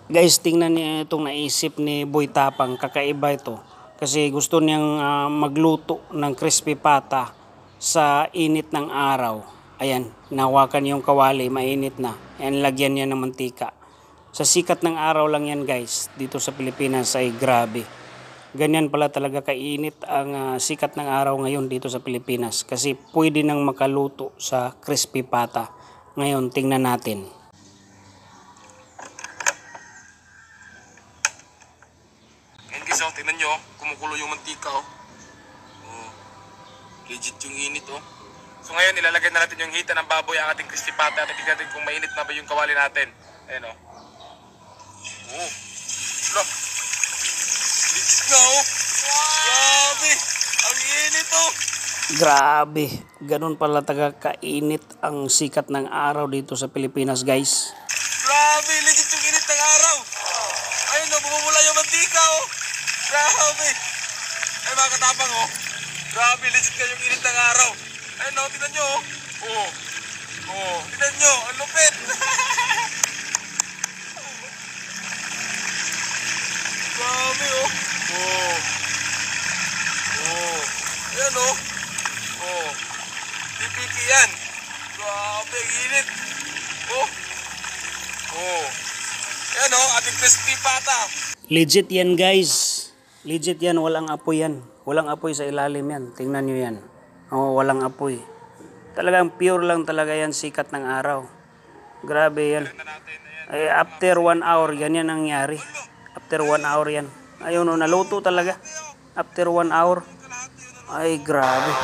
Guys, tingnan niyo itong naisip ni Boy Tapang. Kakaiba ito. Kasi gusto niyang magluto ng crispy pata sa init ng araw. Ayan, nahawakan yung kawali, mainit na. Ayan, lagyan niya ng mantika. Sa sikat ng araw lang yan guys. Dito sa Pilipinas ay grabe. Ganyan pala talaga kainit ang sikat ng araw ngayon dito sa Pilipinas. Kasi pwede nang makaluto sa crispy pata. Ngayon, tingnan natin. Guys, oh, tingnan nyo, kumukulo yung mantika, oh. Oh, legit yung init, oh. So ngayon, ilalagay na natin yung hita ng baboy ang ating crispy pata at tignan natin kung mainit na ba yung kawali natin. Ayan, oh. Oh, look. Legit na, oh. Grabe, ang init, oh. Grabe, ganun pala taga kainit ang sikat ng araw dito sa Pilipinas guys. Grabe, legit yung init ng araw. Ayun, oh, bumubula yung mantika, oh. Grabe. Ay, mga katapang, oh. Grabe, legit ka yung init ng araw. Ayun, oh, tignan nyo, oh. Oh. Oh, tignan nyo, ang lupit. Grabe, oh. Oh. Oh. Ayan, oh. Oh. Pipiki yan. Grabe, ang init. Oh. Oh. Ayan, oh, ating crispy pata. Legit yan guys. Legit yan, walang apoy yan. Walang apoy sa ilalim yan. Tingnan nyo yan. Oh, walang apoy. Talagang pure lang talaga yan, sikat ng araw. Grabe yan. Ay, after 1 hour, ganyan ang nangyari. After 1 hour yan. Ayun, oh, naluto talaga. After 1 hour. Ay, grabe.